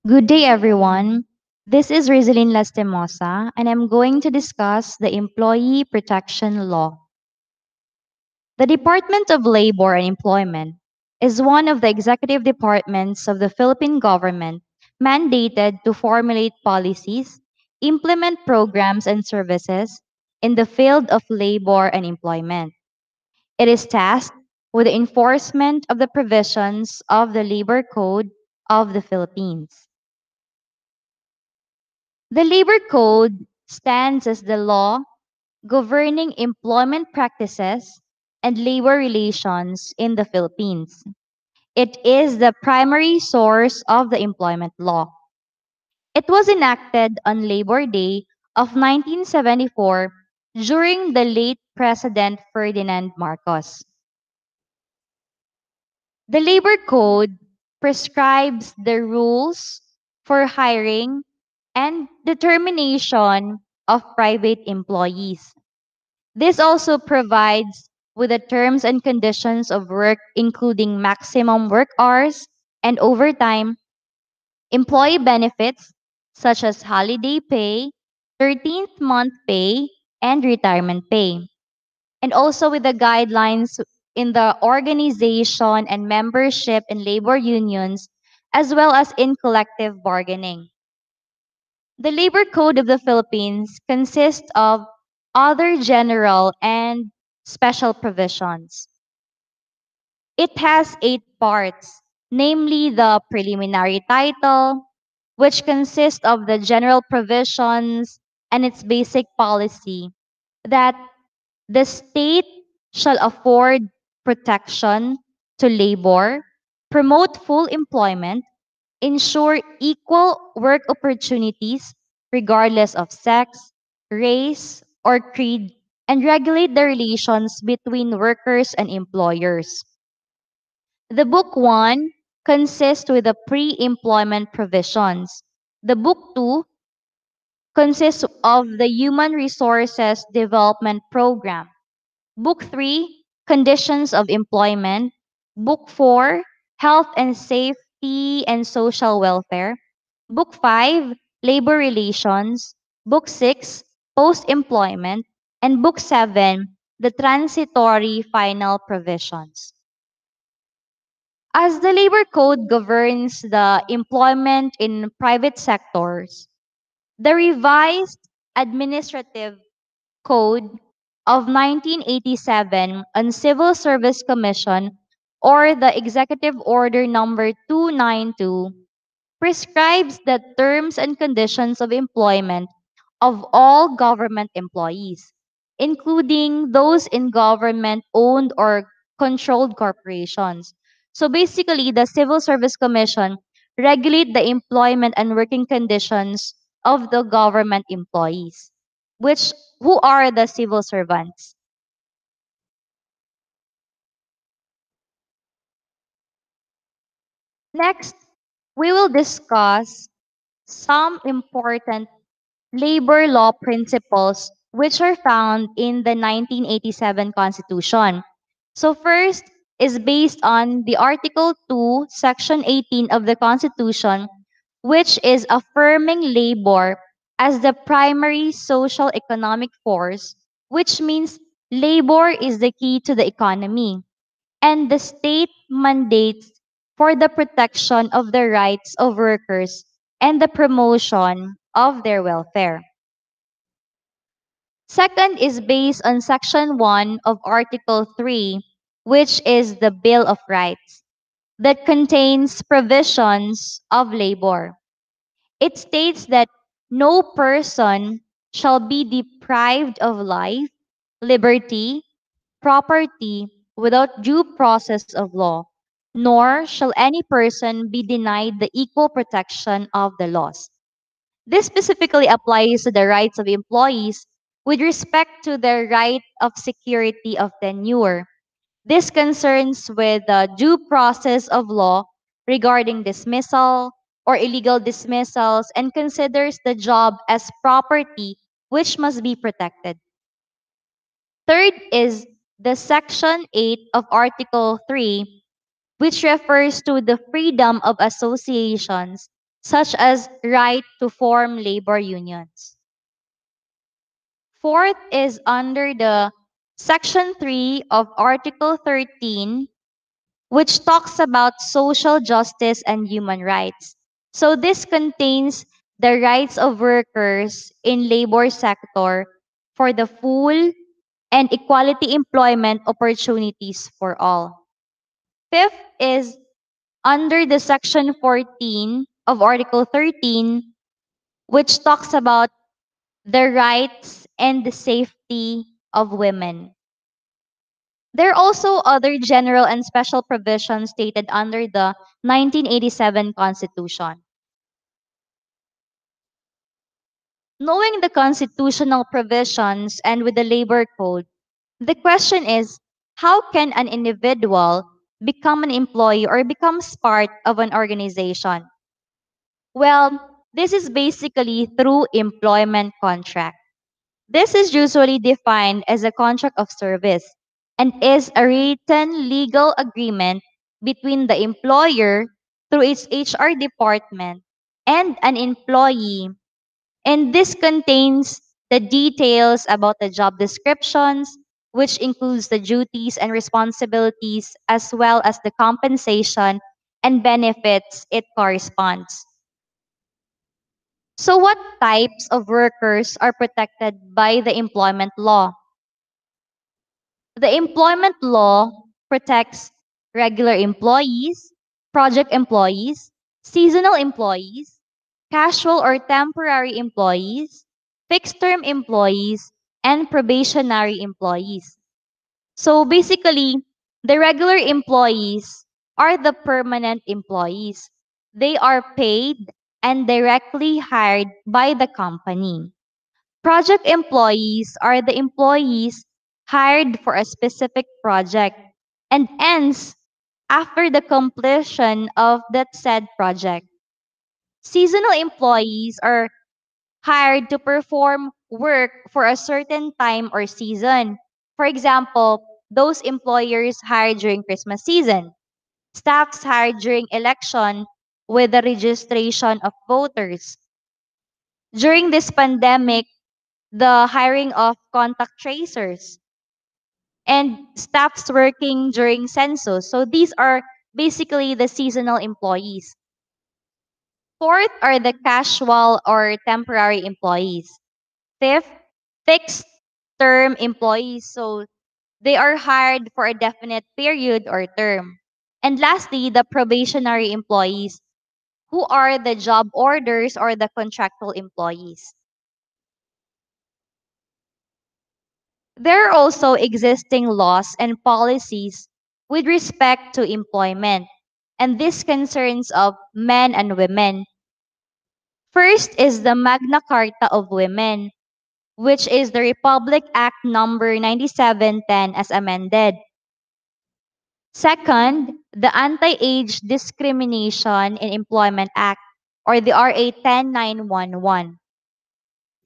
Good day, everyone. This is Rizalyn Lastimosa, and I'm going to discuss the Employee Protection Law. The Department of Labor and Employment is one of the executive departments of the Philippine government mandated to formulate policies, implement programs and services in the field of labor and employment. It is tasked with the enforcement of the provisions of the Labor Code of the Philippines. The Labor Code stands as the law governing employment practices and labor relations in the Philippines. It is the primary source of the employment law. It was enacted on Labor Day of 1974 during the late President Ferdinand Marcos. The Labor Code prescribes the rules for hiring and determination of private employees. This also provides with the terms and conditions of work, including maximum work hours and overtime, employee benefits such as holiday pay, 13th month pay, and retirement pay, and also with the guidelines in the organization and membership in labor unions, as well as in collective bargaining. The Labor Code of the Philippines consists of other general and special provisions. It has 8 parts, namely the preliminary title, which consists of the general provisions and its basic policy that the state shall afford protection to labor, promote full employment, ensure equal work opportunities regardless of sex, race, or creed, and regulate the relations between workers and employers. The Book 1 consists with the pre-employment provisions. The Book 2 consists of the Human Resources Development Program. Book 3, Conditions of Employment. Book 4, Health and Safety and Social Welfare. Book 5, Labor Relations. Book 6, Post-Employment. And Book 7, the Transitory Final Provisions. As the Labor Code governs the employment in private sectors, the revised Administrative Code of 1987 on Civil Service Commission, or the Executive Order number 292, prescribes the terms and conditions of employment of all government employees, including those in government owned or controlled corporations. So basically, the Civil Service Commission regulate the employment and working conditions of the government employees, which who are the civil servants. Next, we will discuss some important labor law principles which are found in the 1987 Constitution. So first is based on the Article 2, Section 18 of the Constitution, which is affirming labor as the primary social economic force, which means labor is the key to the economy, and the state mandates for the protection of the rights of workers and the promotion of their welfare. Second is based on Section 1 of Article 3, which is the Bill of Rights, that contains provisions of labor. It states that no person shall be deprived of life, liberty, property without due process of law, nor shall any person be denied the equal protection of the laws. This specifically applies to the rights of employees with respect to the right of security of tenure. This concerns with the due process of law regarding dismissal or illegal dismissals and considers the job as property which must be protected. Third is the Section 8 of Article 3, which refers to the freedom of associations, such as right to form labor unions. Fourth is under the Section 3 of Article 13, which talks about social justice and human rights. So this contains the rights of workers in labor sector for the full and equality employment opportunities for all. Fifth is under the Section 14 of Article 13, which talks about the rights and the safety of women. There are also other general and special provisions stated under the 1987 Constitution. Knowing the constitutional provisions and with the labor code, the question is, how can an individual become an employee or becomes part of an organization? Well, this is basically through employment contract. This is usually defined as a contract of service and is a written legal agreement between the employer through its HR department and an employee. And this contains the details about the job descriptions, which includes the duties and responsibilities, as well as the compensation and benefits it corresponds. So, what types of workers are protected by the employment law? The employment law protects regular employees, project employees, seasonal employees, casual or temporary employees, fixed term employees, and probationary employees. So basically, the regular employees are the permanent employees. They are paid and directly hired by the company. Project employees are the employees hired for a specific project and ends after the completion of that said project. Seasonal employees are hired to perform work for a certain time or season. For example, those employers hired during Christmas season, staffs hired during election with the registration of voters. During this pandemic, the hiring of contact tracers and staffs working during census. So these are basically the seasonal employees. Fourth are the casual or temporary employees. Fifth, fixed term employees. So they are hired for a definite period or term. And lastly, the probationary employees, who are the job orders or the contractual employees. There are also existing laws and policies with respect to employment, and this concerns of men and women. First is the Magna Carta of Women, which is the Republic Act number 9710 as amended. Second, the Anti-Age Discrimination in Employment Act, or the RA 10911.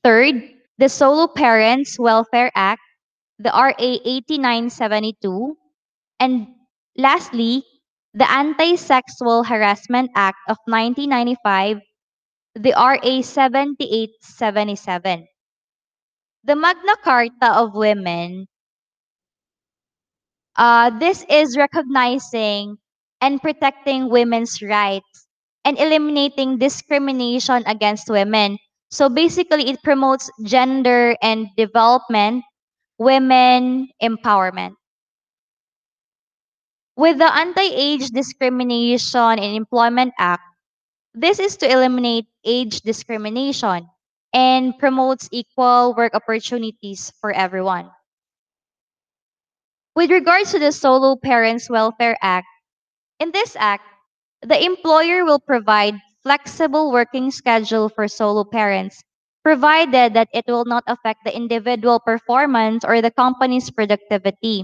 Third, the Solo Parents Welfare Act, the RA 8972. And lastly, the Anti-Sexual Harassment Act of 1995, the RA 7877. The Magna Carta of Women, this is recognizing and protecting women's rights and eliminating discrimination against women. So basically, it promotes gender and development, women empowerment. With the Anti-Age Discrimination in Employment Act, this is to eliminate age discrimination and promotes equal work opportunities for everyone. With regards to the Solo Parents Welfare Act, in this act, the employer will provide flexible working schedule for solo parents, provided that it will not affect the individual performance or the company's productivity.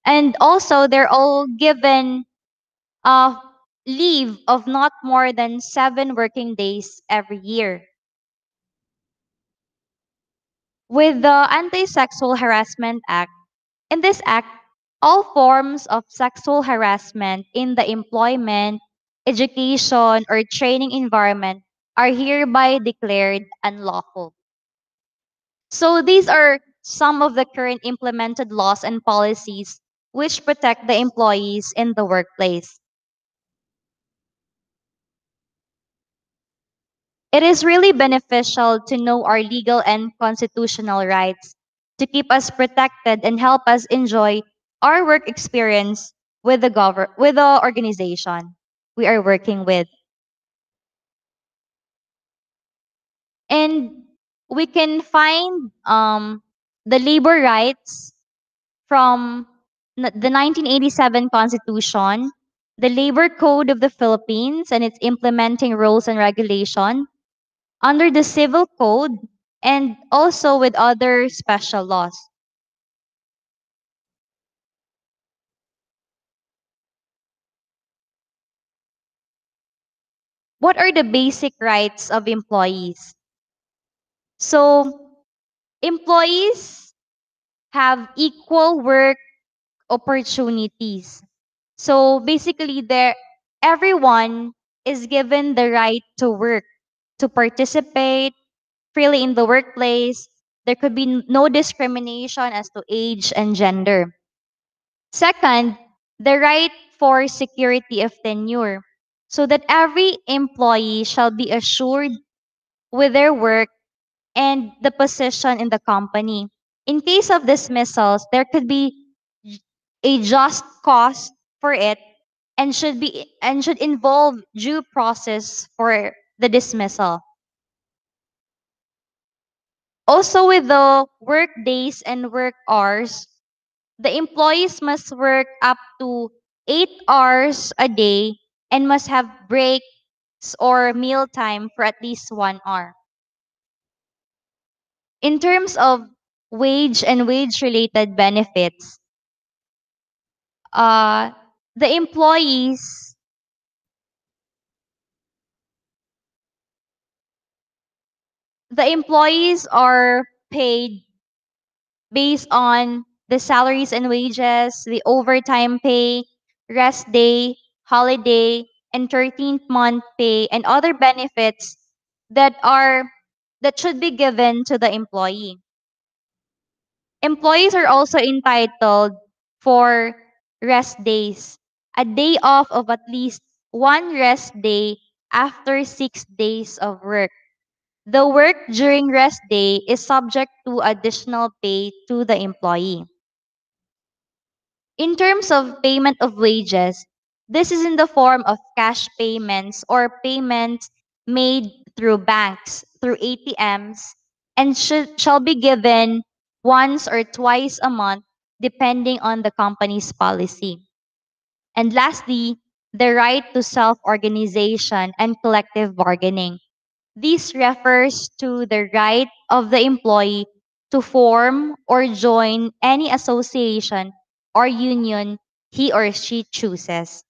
And also, they're all given a leave of not more than 7 working days every year. With the Anti-Sexual Harassment Act, in this act, all forms of sexual harassment in the employment, education, or training environment are hereby declared unlawful. So these are some of the current implemented laws and policies which protect the employees in the workplace. It is really beneficial to know our legal and constitutional rights to keep us protected and help us enjoy our work experience with with the organization we are working with. And we can find the labor rights from the 1987 Constitution, the Labor Code of the Philippines and its implementing rules and regulation, under the Civil Code, and also with other special laws. What are the basic rights of employees? So, employees have equal work opportunities. So basically everyone is given the right to work, to participate freely in the workplace. There could be no discrimination as to age and gender. Second, the right for security of tenure, so that every employee shall be assured with their work and the position in the company. In case of dismissals, there could be a just cause for it and should involve due process for the dismissal. Also with the work days and work hours, the employees must work up to 8 hours a day and must have breaks or meal time for at least 1 hour. In terms of wage and wage related benefits, uh, the employees the employees are paid based on the salaries and wages, the overtime pay, rest day, holiday, and 13th month pay, and other benefits that are that should be given to the employee. Employees are also entitled for rest days, a day off of at least one rest day after 6 days of work. The work during rest day is subject to additional pay to the employee. In terms of payment of wages, this is in the form of cash payments or payments made through banks, through ATMs, and shall be given once or twice a month depending on the company's policy. And lastly, the right to self-organization and collective bargaining. This refers to the right of the employee to form or join any association or union he or she chooses.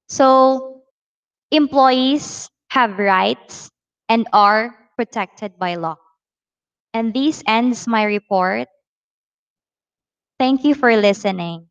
So, employees have rights and are protected by law. And this ends my report. Thank you for listening.